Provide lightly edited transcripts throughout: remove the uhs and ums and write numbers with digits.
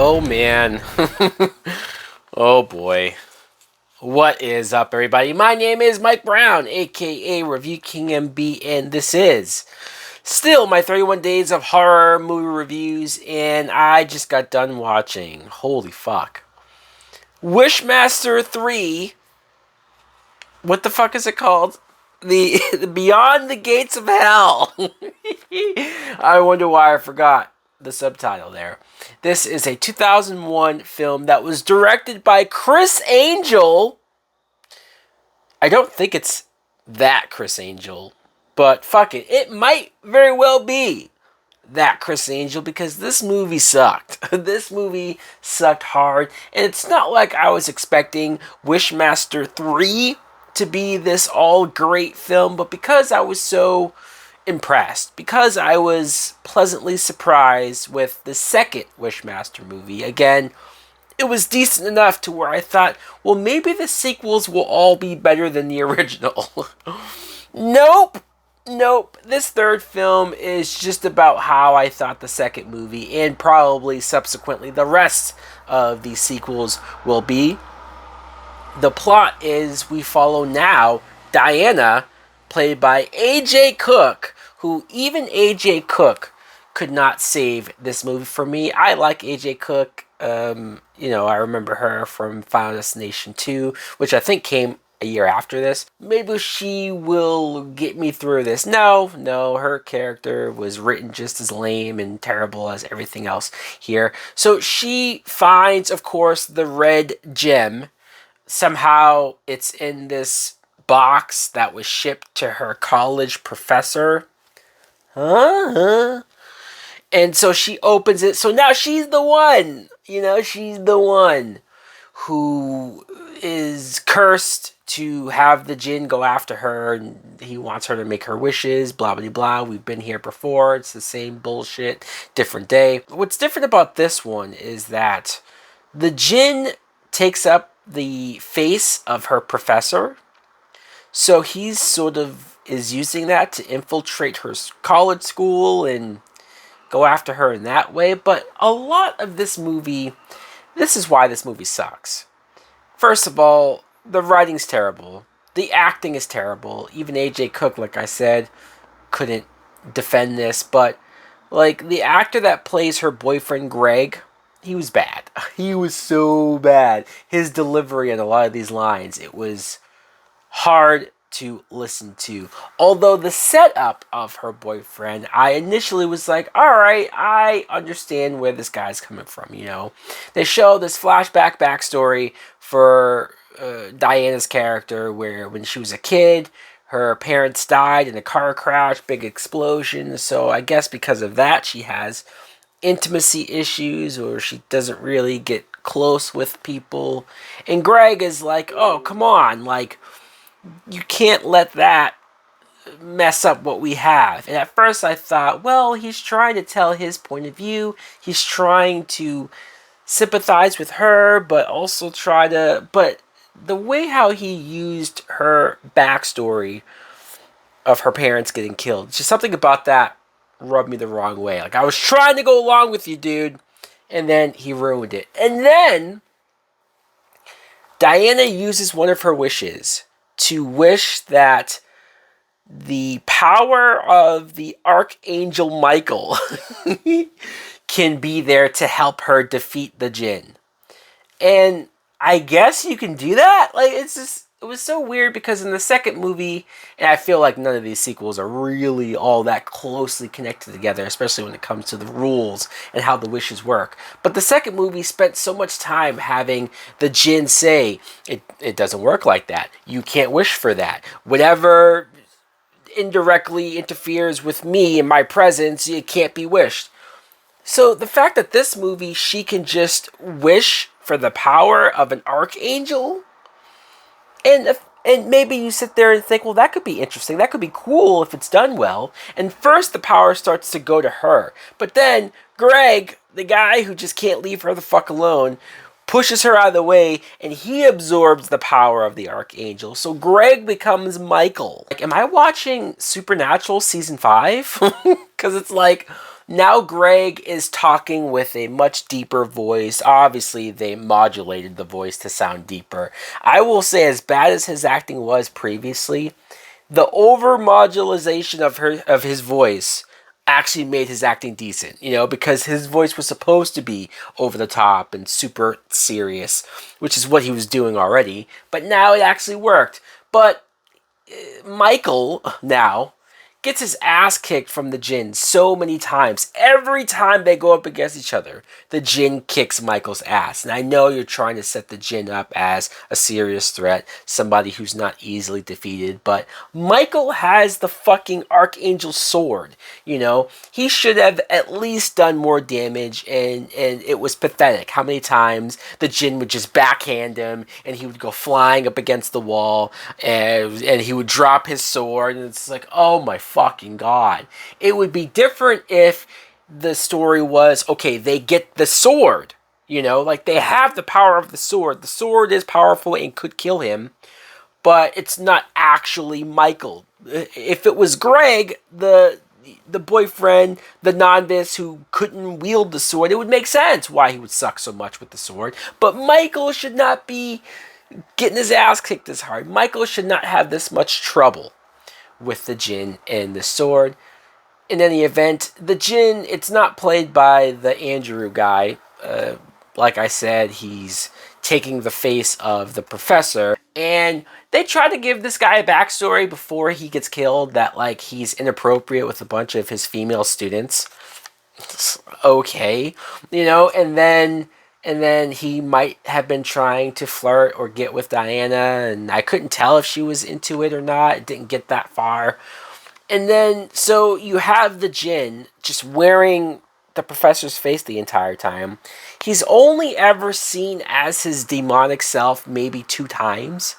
Oh man. Oh boy. What is up, everybody? My name is Mike Brown, aka Review King MB, and this is still my 31 days of horror movie reviews, and I just got done watching. Holy fuck. Wishmaster 3. What the fuck is it called? The Beyond the Gates of Hell. I wonder why I forgot the subtitle there. This is a 2001 film that was directed by Chris Angel. I don't think it's that Chris Angel, but fuck it. It might very well be that Chris Angel because this movie sucked. This movie sucked hard, and it's not like I was expecting Wishmaster 3 to be this all great film, but because I was so impressed, because I was pleasantly surprised with the second Wishmaster movie, again, it was decent enough to where I thought, well, maybe the sequels will all be better than the original. Nope. This third film is just about how I thought the second movie and probably subsequently the rest of these sequels will be. The plot is we follow now Diana, played by AJ Cook, who even AJ Cook could not save this movie for me. I like AJ Cook. I remember her from Final Destination 2, which I think came a year after this. Maybe she will get me through this. No, her character was written just as lame and terrible as everything else here. So she finds, of course, the red gem. Somehow it's in this box that was shipped to her college professor. And so she opens it. So now she's the one. She's the one who is cursed to have the djinn go after her, and he wants her to make her wishes, blah, blah, blah. We've been here before. It's the same bullshit, different day. What's different about this one is that the djinn takes up the face of her professor. So he's sort of is using that to infiltrate her college school and go after her in that way. But a lot of this movie, this is why this movie sucks. First of all, the writing's terrible. The acting is terrible. Even AJ Cook, like I said, couldn't defend this. But, the actor that plays her boyfriend, Greg, he was bad. He was so bad. His delivery on a lot of these lines, it was hard to listen to. Although the setup of her boyfriend, I initially was like, alright, I understand where this guy's coming from, They show this flashback backstory for Diana's character where when she was a kid, her parents died in a car crash, big explosion. So I guess because of that, she has intimacy issues, or she doesn't really get close with people. And Greg is like, oh, come on, you can't let that mess up what we have. And at first I thought, well, he's trying to tell his point of view. He's trying to sympathize with her, but also but the way how he used her backstory of her parents getting killed, just something about that rubbed me the wrong way. I was trying to go along with you, dude, and then he ruined it. And then Diana uses one of her wishes to wish that the power of the Archangel Michael can be there to help her defeat the djinn. And I guess you can do that? It was so weird because in the second movie, and I feel like none of these sequels are really all that closely connected together, especially when it comes to the rules and how the wishes work. But the second movie spent so much time having the djinn say, it doesn't work like that. You can't wish for that. Whatever indirectly interferes with me and my presence, it can't be wished. So the fact that this movie, she can just wish for the power of an archangel, and maybe you sit there and think, well, that could be interesting. That could be cool if it's done well. And first the power starts to go to her. But then Greg, the guy who just can't leave her the fuck alone, pushes her out of the way, and he absorbs the power of the Archangel. So Greg becomes Michael. Am I watching Supernatural Season 5? Because it's Now Greg is talking with a much deeper voice. Obviously, they modulated the voice to sound deeper. I will say, as bad as his acting was previously, the over modulation of his voice actually made his acting decent, because his voice was supposed to be over the top and super serious, which is what he was doing already, but now it actually worked. But Michael now gets his ass kicked from the Jinn so many times. Every time they go up against each other, the Jinn kicks Michael's ass. And I know you're trying to set the Jinn up as a serious threat, somebody who's not easily defeated, but Michael has the fucking Archangel sword. He should have at least done more damage, and it was pathetic how many times the Jinn would just backhand him and he would go flying up against the wall, and he would drop his sword, and it's like, oh my fucking god. It would be different if the story was, okay, they get the sword, like they have the power of the sword. The sword is powerful and could kill him, but it's not actually Michael. If it was Greg, the boyfriend, the novice who couldn't wield the sword, it would make sense why he would suck so much with the sword. But Michael should not be getting his ass kicked this hard. Michael should not have this much trouble with the Jinn and the sword. In any event, the Jinn, it's not played by the Andrew guy. Like I said, he's taking the face of the professor. And they try to give this guy a backstory before he gets killed, that like he's inappropriate with a bunch of his female students. Okay. And then he might have been trying to flirt or get with Diana, and I couldn't tell if she was into it or not. It didn't get that far. And then, so you have the Jinn just wearing the professor's face the entire time. He's only ever seen as his demonic self maybe 2 times,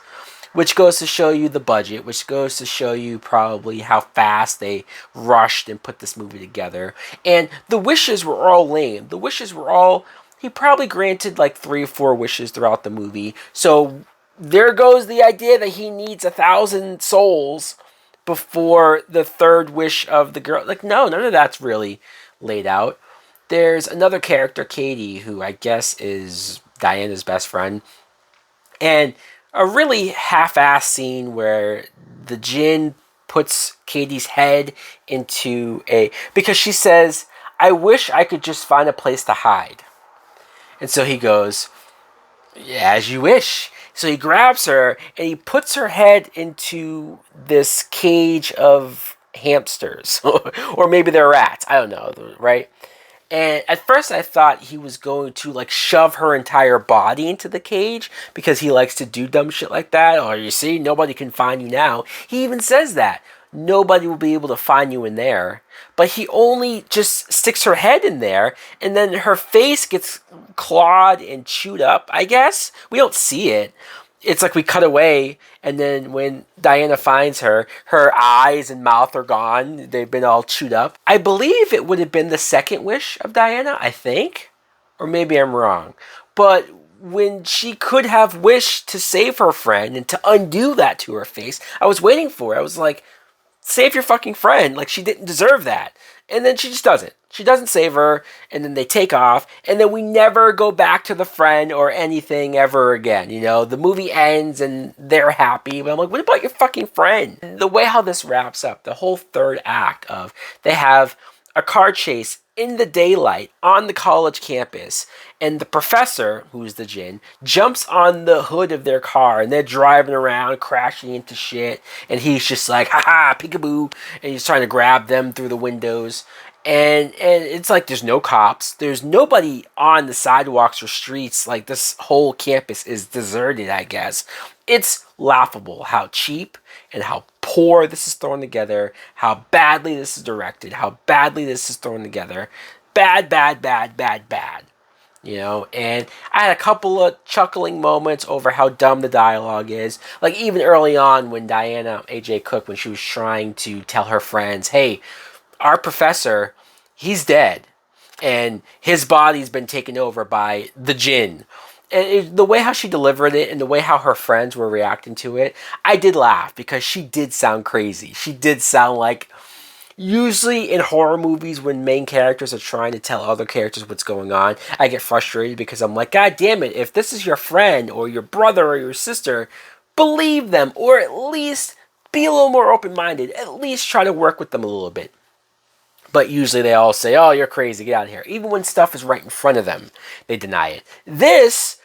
which goes to show you the budget, which goes to show you probably how fast they rushed and put this movie together. And the wishes were all lame. The wishes were all... He probably granted like 3 or 4 wishes throughout the movie. So there goes the idea that he needs 1,000 souls before the 3rd wish of the girl. Like, no, none of that's really laid out. There's another character, Katie, who I guess is Diana's best friend. And a really half-assed scene where the Jinn puts Katie's head into because she says, I wish I could just find a place to hide. And so he goes, yeah, as you wish. So he grabs her and he puts her head into this cage of hamsters. Or maybe they're rats. I don't know, right? And at first I thought he was going to like shove her entire body into the cage because he likes to do dumb shit like that. Or you see, nobody can find you now. He even says that. Nobody will be able to find you in there. But he only just sticks her head in there, and then her face gets clawed and chewed up, I guess. We don't see it. It's like we cut away, and then when Diana finds her, her eyes and mouth are gone. They've been all chewed up. I believe it would have been the 2nd wish of Diana, I think. Or maybe I'm wrong. But when she could have wished to save her friend and to undo that to her face, I was waiting for it. I was like, save your fucking friend. Like, she didn't deserve that. And then she just doesn't. She doesn't save her, and then they take off, and then we never go back to the friend or anything ever again. The movie ends, and they're happy, but I'm like, what about your fucking friend? The way how this wraps up, the whole 3rd act of, they have a car chase in the daylight on the college campus, and the professor, who's the Jinn, jumps on the hood of their car, and they're driving around, crashing into shit, and he's just like, haha, peekaboo, and he's trying to grab them through the windows, and it's like there's no cops, there's nobody on the sidewalks or streets, like this whole campus is deserted, I guess. It's laughable how cheap and how poor this is thrown together, how badly this is directed, how badly this is thrown together. Bad, bad, bad, bad, bad. And I had a couple of chuckling moments over how dumb the dialogue is. Like, even early on when Diana, AJ Cook, when she was trying to tell her friends, hey, our professor, he's dead. And his body's been taken over by the Jinn. And the way how she delivered it and the way how her friends were reacting to it, I did laugh because she did sound crazy. She did sound like, Usually in horror movies, when main characters are trying to tell other characters what's going on, I get frustrated because I'm like, God damn it, if this is your friend or your brother or your sister, believe them, or at least be a little more open-minded. At least try to work with them a little bit. But usually they all say, oh, you're crazy, get out of here. Even when stuff is right in front of them, they deny it. This,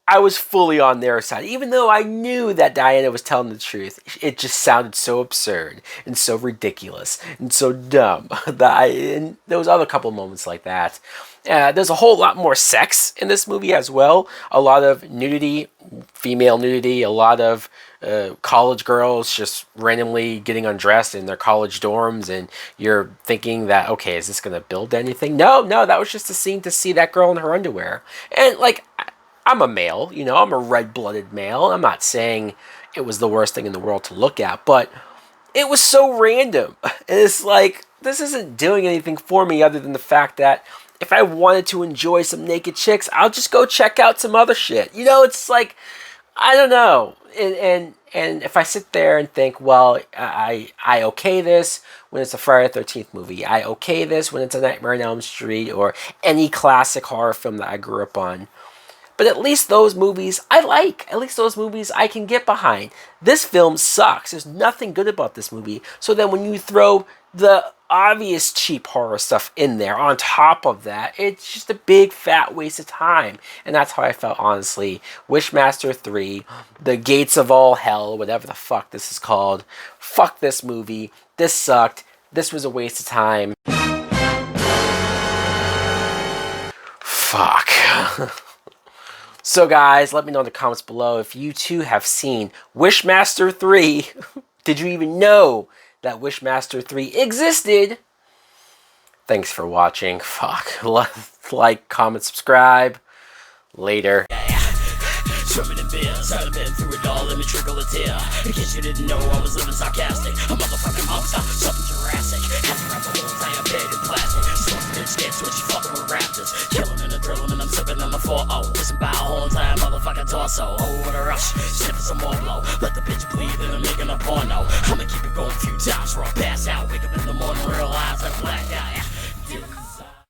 I was fully on their side. Even though I knew that Diana was telling the truth, it just sounded so absurd and so ridiculous and so dumb. And there was other couple moments like that. There's a whole lot more sex in this movie as well. A lot of nudity, female nudity, a lot of college girls just randomly getting undressed in their college dorms, and you're thinking that, okay, is this going to build anything? No, that was just a scene to see that girl in her underwear. And, like, I'm a male, you know, I'm a red-blooded male. I'm not saying it was the worst thing in the world to look at, but it was so random. And it's like, this isn't doing anything for me other than the fact that if I wanted to enjoy some naked chicks, I'll just go check out some other shit. You know, it's like, I don't know. And if I sit there and think, well, I okay this when it's a Friday the 13th movie. I okay this when it's a Nightmare on Elm Street or any classic horror film that I grew up on. But at least those movies I like. At least those movies I can get behind. This film sucks. There's nothing good about this movie. So then when you throw the obvious cheap horror stuff in there on top of that, it's just a big fat waste of time. And that's how I felt, honestly. Wishmaster 3, The Gates of All Hell, whatever the fuck this is called. Fuck this movie. This sucked. This was a waste of time. Fuck. So guys, let me know in the comments below if you too have seen Wishmaster 3. Did you even know that Wishmaster 3 existed? Thanks for watching. Fuck. Like, comment, subscribe. Later. Swimming in beers, I've been through it all, let me trickle a tear. In case you didn't know, I was living sarcastic. A motherfucking monster, something Jurassic. Had to wrap the whole entire bed in plastic. Smoking bitch scared switch, fucking with raptors. Killing and a drilling and I'm sipping on the 4-0. Listen by a whole entire motherfucking torso. Oh, what a rush, sniffing some more blow. Let the bitch bleed and I'm making a porno. I'ma keep it going a few times before I pass out. Wake up in the morning, realize I'm blacked out.